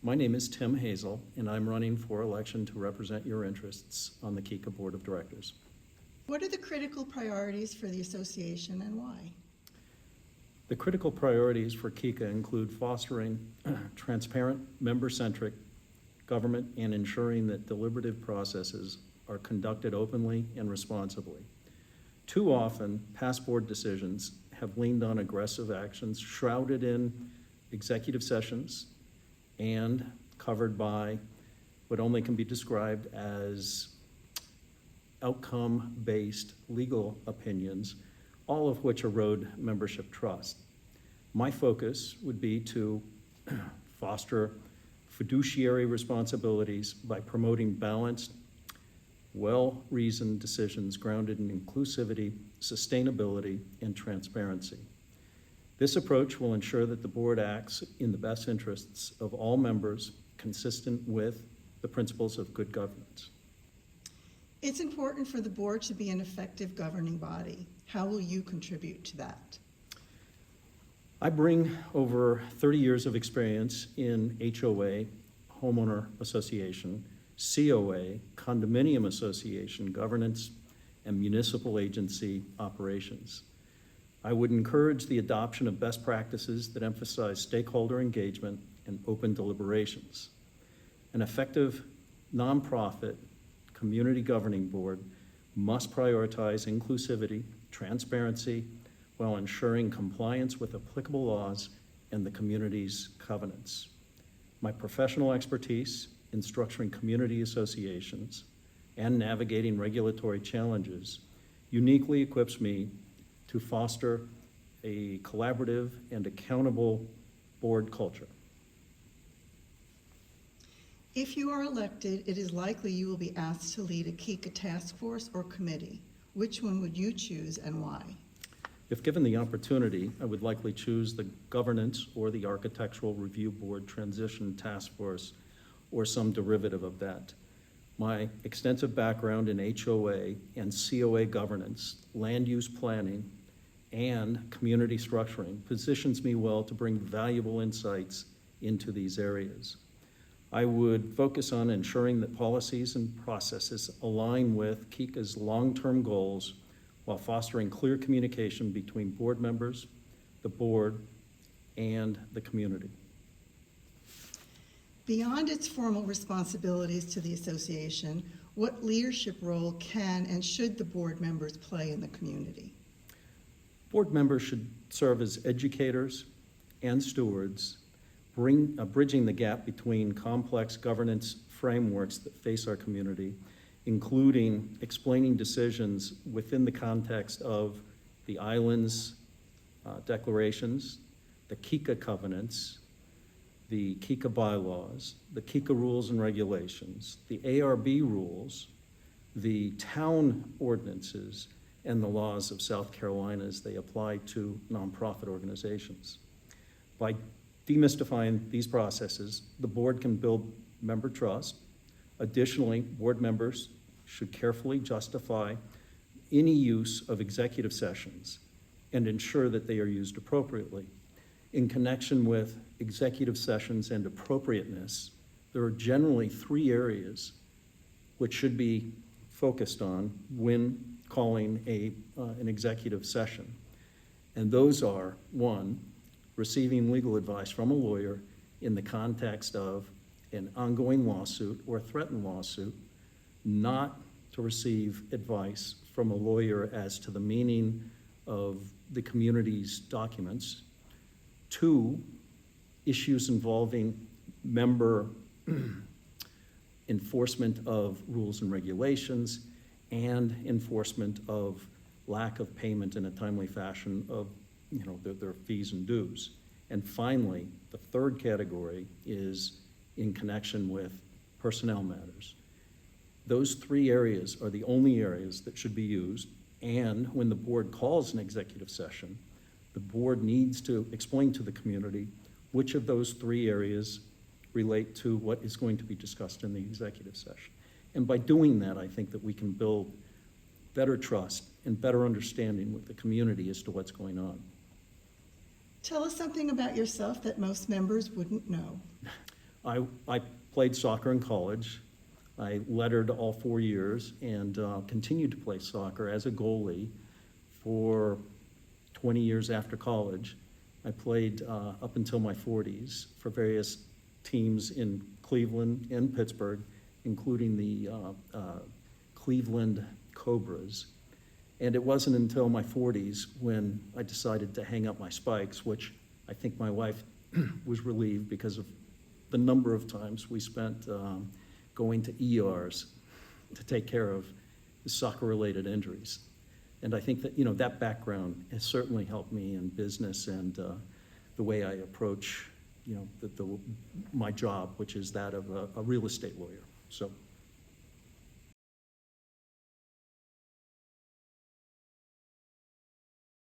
My name is Tim Hazel, and I'm running for election to represent your interests on the KICA Board of Directors. What are the critical priorities for the association and why? The critical priorities for KICA include fostering transparent, member-centric government and ensuring that deliberative processes are conducted openly and responsibly. Too often, past board decisions have leaned on aggressive actions shrouded in executive sessions and covered by what only can be described as outcome-based legal opinions, all of which erode membership trust. My focus would be to foster fiduciary responsibilities by promoting balanced, well-reasoned decisions grounded in inclusivity, sustainability, and transparency. This approach will ensure that the board acts in the best interests of all members, consistent with the principles of good governance. It's important for the board to be an effective governing body. How will you contribute to that? I bring over 30 years of experience in HOA, homeowner association, COA, condominium association governance, and municipal agency operations. I would encourage the adoption of best practices that emphasize stakeholder engagement and open deliberations. An effective nonprofit community governing board must prioritize inclusivity, transparency, while ensuring compliance with applicable laws and the community's covenants. My professional expertise in structuring community associations and navigating regulatory challenges uniquely equips me to foster a collaborative and accountable board culture. If you are elected, it is likely you will be asked to lead a KICA task force or committee. Which one would you choose and why? If given the opportunity, I would likely choose the governance or the architectural review board transition task force or some derivative of that. My extensive background in HOA and COA governance, land use planning, and community structuring positions me well to bring valuable insights into these areas. I would focus on ensuring that policies and processes align with KICA's long-term goals while fostering clear communication between board members, the board, and the community. Beyond its formal responsibilities to the association, what leadership role can and should the board members play in the community? Board members should serve as educators and stewards, bridging the gap between complex governance frameworks that face our community, including explaining decisions within the context of the island's declarations, the KICA covenants, the KICA bylaws, the KICA rules and regulations, the ARB rules, the town ordinances, and the laws of South Carolina as they apply to nonprofit organizations. By demystifying these processes, the board can build member trust. Additionally, board members should carefully justify any use of executive sessions and ensure that they are used appropriately. In connection with executive sessions and appropriateness, there are generally 3 areas which should be focused on when calling an executive session. And those are, 1, receiving legal advice from a lawyer in the context of an ongoing lawsuit or threatened lawsuit, not to receive advice from a lawyer as to the meaning of the community's documents. 2, issues involving member enforcement of rules and regulations and enforcement of lack of payment in a timely fashion of their fees and dues. And finally, the 3rd category is in connection with personnel matters. Those 3 areas are the only areas that should be used, and when the board calls an executive session, the board needs to explain to the community which of those 3 areas relate to what is going to be discussed in the executive session. And by doing that, I think that we can build better trust and better understanding with the community as to what's going on. Tell us something about yourself that most members wouldn't know. I played soccer in college. I lettered all 4 years and continued to play soccer as a goalie for 20 years after college. I played up until my 40s for various teams in Cleveland and Pittsburgh, including the Cleveland Cobras. And it wasn't until my 40s when I decided to hang up my spikes, which I think my wife was relieved because of the number of times we spent going to ERs to take care of soccer-related injuries. And I think that, that background has certainly helped me in business and the way I approach, my job, which is that of a real estate lawyer. So